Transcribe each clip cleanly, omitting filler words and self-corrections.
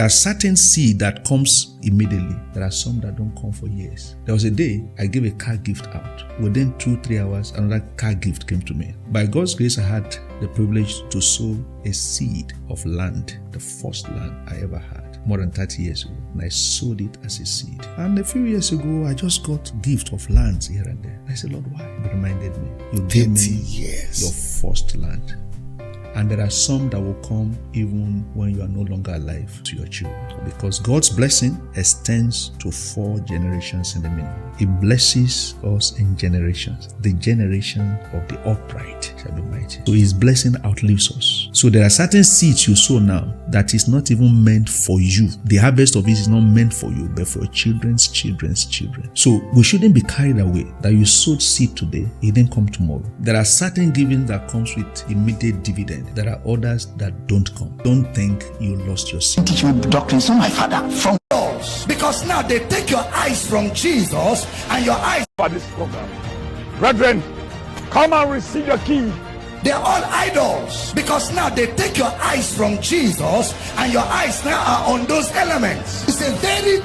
There are certain seed that comes immediately. There are some that don't come for years. There was a day I gave a car gift out. Within 2-3 hours, another car gift came to me. By God's grace, I had the privilege to sow a seed of land, the first land I ever had, more than 30 years ago. And I sowed it as a seed. And a few years ago, I just got gift of lands here and there. I said, Lord, why? He reminded me, you gave me your first land. And there are some that will come even when you are no longer alive to your children. Because God's blessing extends to 4 generations in the minimum. He blesses us in generations. The generation of the upright shall be mighty. So His blessing outlives us. So there are certain seeds you sow now that is not even meant for you. The harvest of it is not meant for you, but for your children's children's children. So we shouldn't be carried away that you sowed seed today, it didn't come tomorrow. There are certain giving that comes with immediate dividend. There are others that don't come. Don't think you lost your seed. Teach me doctrines on my father from because now they take your eyes from Jesus and your eyes for this program. Brethren, come and receive your key. They're all idols because now they take your eyes from Jesus and your eyes now are on those elements. It's a very,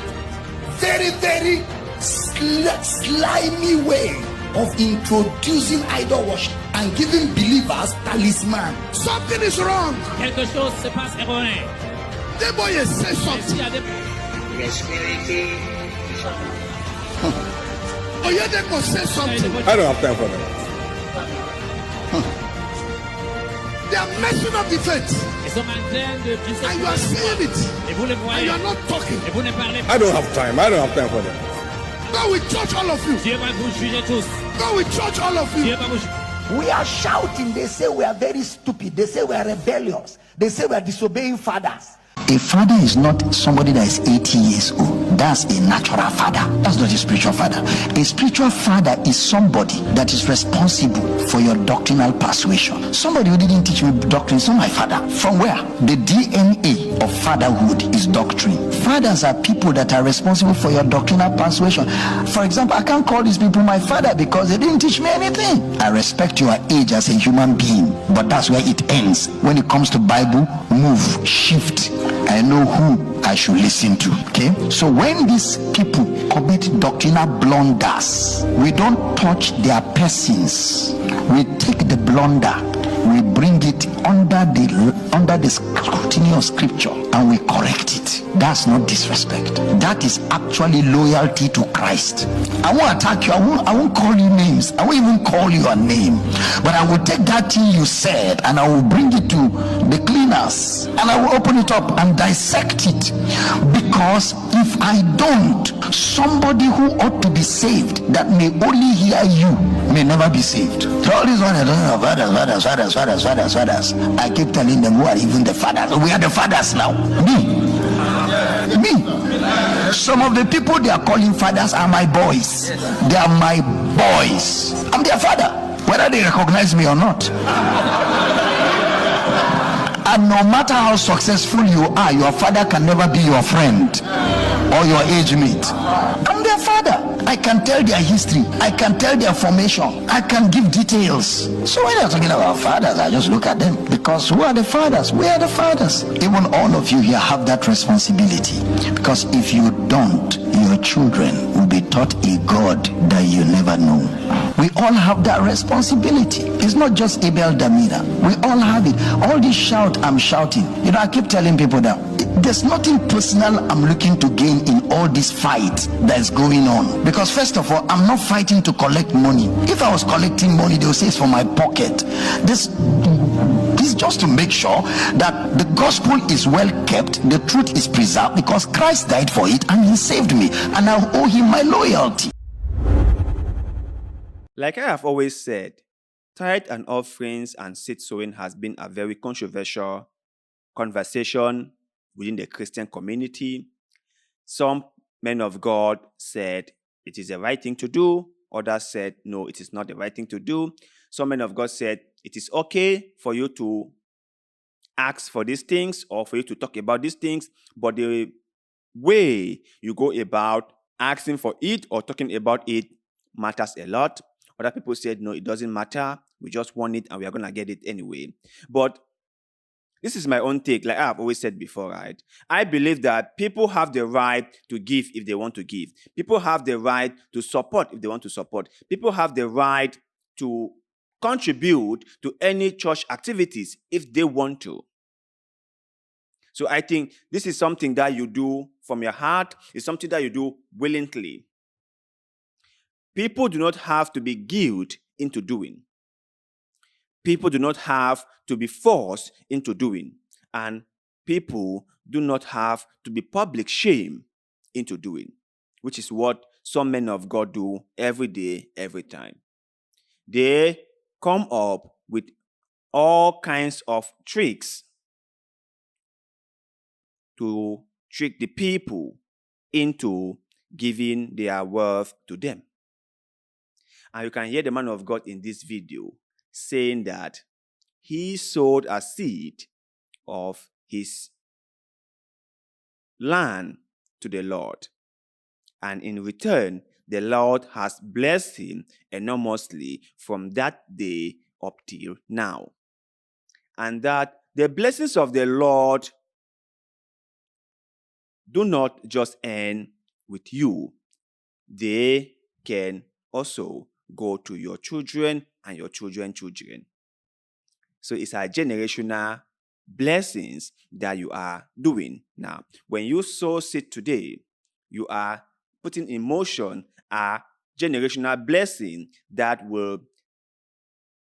very, very slimy way of introducing idol worship and giving believers talisman. Something is wrong. Quelque chose se passe erroné. The boy says something. Oh, yeah, they must say something. I don't have time for that. They are messing up the faith. And you are seeing it. And you are not talking. I don't have time. I don't have time for that. God will judge all of you. God will judge all of you. We are shouting. They say we are very stupid. They say we are rebellious. They say we are disobeying fathers. a father is not somebody that is 80 years old. That's a natural father. That's not a spiritual father. A spiritual father is somebody that is responsible for your doctrinal persuasion. Somebody who didn't teach me doctrine is not my father. From where? The DNA of fatherhood is doctrine. Fathers are people that are responsible for your doctrinal persuasion. For example, I can't call these people my father because they didn't teach me anything. I respect your age as a human being, but that's where it ends. When it comes to Bible, move, shift. I know who I should listen to. Okay, so when these people commit doctrinal blunders, we don't touch their persons. We take the blunder, we bring it under the scrutiny of scripture, and we correct it. That's not disrespect. That is actually loyalty to Christ. I won't attack you. I won't call you names. I won't even call you a name. But I will take that thing you said and I will bring it to the cleaners and I will open it up and dissect it. Because if I don't, somebody who ought to be saved that may only hear you may never be saved. So all these ones, fathers. I keep telling them, who are even the fathers? We are the fathers now. Me. Some of the people they are calling fathers are my boys. They are my boys. I'm their father, whether they recognize me or not. And no matter how successful you are, your father can never be your friend or your age mate. I'm their father. I can tell their history. I can tell their formation. I can give details. So when they're talking about fathers, I just look at them. Because who are the fathers? We are the fathers. Even all of you here have that responsibility. Because if you don't, your children will be taught a God that you never know. We all have that responsibility. It's not just Abel Damina. We all have it. All this shout, I'm shouting. You know, I keep telling people that there's nothing personal I'm looking to gain in all this fight that's going on. Because first of all, I'm not fighting to collect money. If I was collecting money, they would say it's for my pocket. This is just to make sure that the gospel is well kept, the truth is preserved, because Christ died for it and he saved me, and I owe him my loyalty. Like I have always said, tithe and offerings and seed sowing has been a very controversial conversation within the Christian community. Some men of God said it is the right thing to do. Others said, no, it is not the right thing to do. Some men of God said it is okay for you to ask for these things or for you to talk about these things, but the way you go about asking for it or talking about it matters a lot. Other people said, no, it doesn't matter. We just want it and we are going to get it anyway. But this is my own take, like I've always said before, right? I believe that people have the right to give if they want to give. People have the right to support if they want to support. People have the right to contribute to any church activities if they want to. So I think this is something that you do from your heart. It's something that you do willingly. People do not have to be guilted into doing. People do not have to be forced into doing. And people do not have to be public shame into doing, which is what some men of God do every day, every time. They come up with all kinds of tricks to trick the people into giving their worth to them. And you can hear the man of God in this video saying that he sowed a seed of his land to the Lord. And in return, the Lord has blessed him enormously from that day up till now. And that the blessings of the Lord do not just end with you. They can also go to your children and your children's children. So it's a generational blessings that you are doing now. When you sow seed today, you are putting in motion a generational blessing that will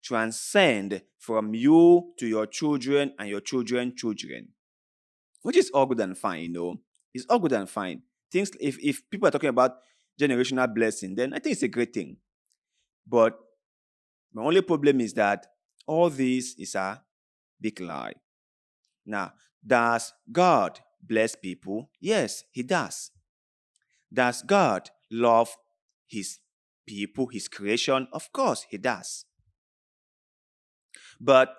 transcend from you to your children and your children's children, which is all good and fine, It's all good and fine. Things, if people are talking about generational blessing, then I think it's a great thing. But my only problem is that all this is a big lie. Now, does God bless people? Yes, he does. Does God love his people, his creation? Of course, he does. But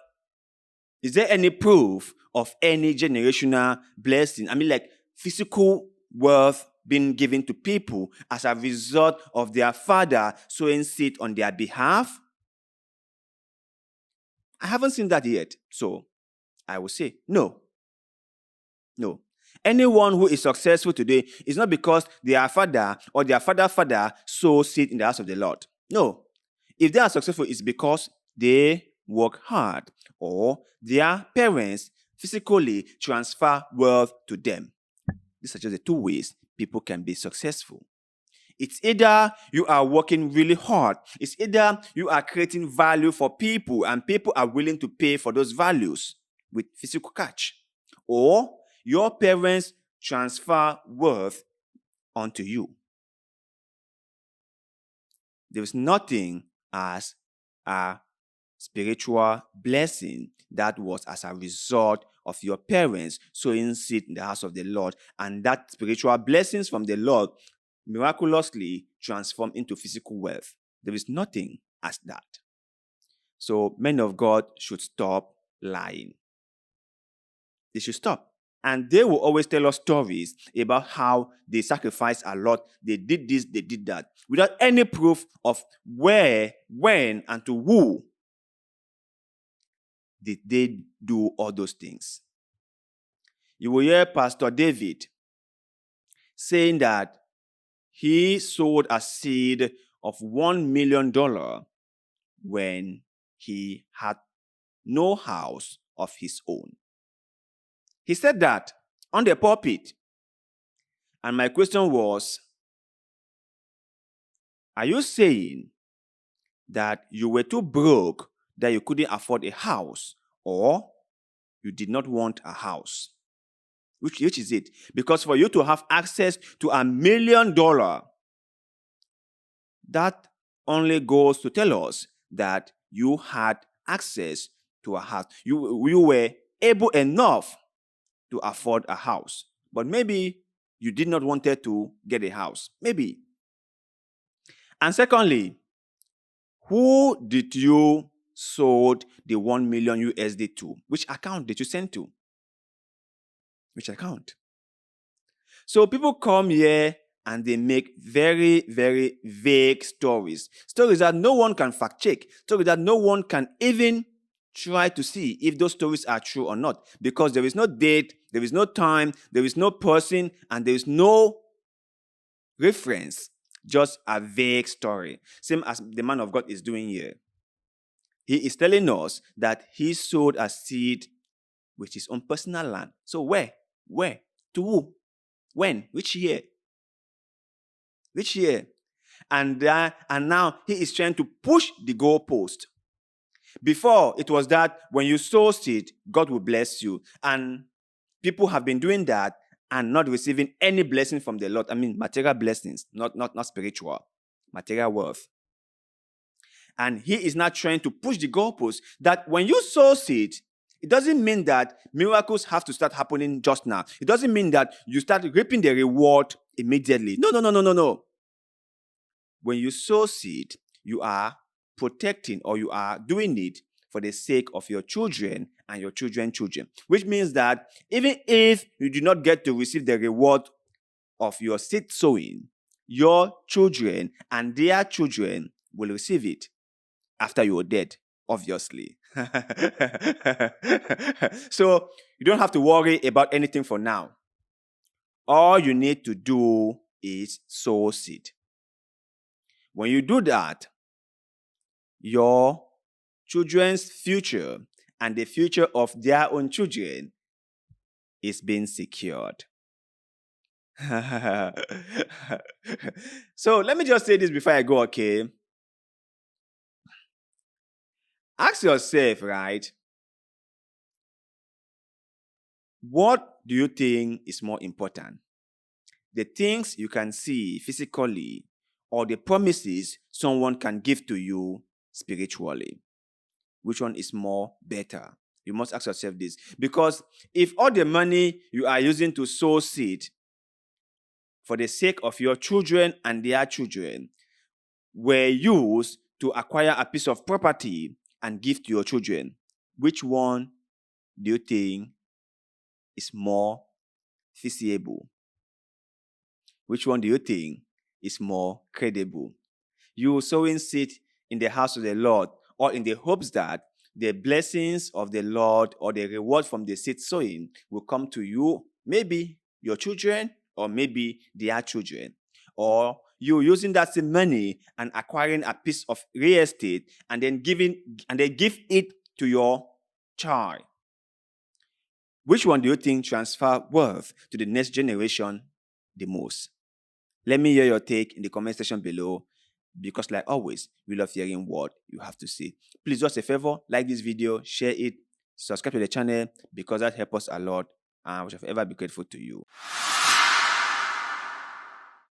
is there any proof of any generational blessing? I mean, like physical wealth being given to people as a result of their father sowing seed on their behalf? I haven't seen that yet. So I will say no. No. Anyone who is successful today is not because their father or their father sowed seed in the house of the Lord. No. If they are successful, it's because they work hard or their parents physically transfer wealth to them. These are just the two ways people can be successful. It's either you are working really hard. It's either you are creating value for people and people are willing to pay for those values with physical cash. Or your parents transfer worth onto you. There is nothing as a spiritual blessing that was as a result of your parents sowing seed in the house of the Lord, and that spiritual blessings from the Lord miraculously transform into physical wealth. There is nothing as that. So men of God should stop lying. They should stop. And they will always tell us stories about how they sacrificed a lot, they did this, they did that, without any proof of where, when, and to who did they do all those things. You will hear Pastor David saying that he sowed a seed of $1 million when he had no house of his own. He said that on the pulpit. And my question was, are you saying that you were too broke that you couldn't afford a house, or you did not want a house? Which is it? Because for you to have access to $1 million, that only goes to tell us that you had access to a house. You were able enough to afford a house. But maybe you did not want to get a house. Maybe. And secondly, who did you sold the 1 million USD to? Which account did you send to? Which account? So people come here and they make very, very vague stories. Stories that no one can fact check. Stories that no one can even try to see if those stories are true or not, because there is no date, there is no time, there is no person, and there is no reference, just a vague story, same as the man of God is doing here. He is telling us that he sowed a seed with his own personal land. So where, to who, when, which year, and now he is trying to push the goalpost. Before, it was that when you sow seed, God will bless you. And people have been doing that and not receiving any blessing from the Lord. I mean, material blessings, not spiritual, material wealth. And he is now trying to push the goalpost that when you sow seed, it doesn't mean that miracles have to start happening just now. It doesn't mean that you start reaping the reward immediately. No. When you sow seed, you are protecting, or you are doing it for the sake of your children and your children's children. Which means that even if you do not get to receive the reward of your seed sowing, your children and their children will receive it after you are dead, obviously. So you don't have to worry about anything for now. All you need to do is sow seed. When you do that, your children's future and the future of their own children is being secured. So let me just say this before I go, okay? Ask yourself, right? What do you think is more important? The things you can see physically, or the promises someone can give to you spiritually? Which one is more better? You must ask yourself this. Because if all the money you are using to sow seed for the sake of your children and their children were used to acquire a piece of property and give to your children, which one do you think is more feasible? Which one do you think is more credible? You sowing seed in the house of the Lord, or in the hopes that the blessings of the Lord or the reward from the seed sowing will come to you, maybe your children, or maybe their children. Or you using that same money and acquiring a piece of real estate and then give it to your child. Which one do you think transfer wealth to the next generation the most? Let me hear your take in the comment section below, because like always, we love hearing what you have to say. Please do us a favor, like this video, share it, subscribe to the channel, because that helps us a lot, and we shall forever be grateful to you.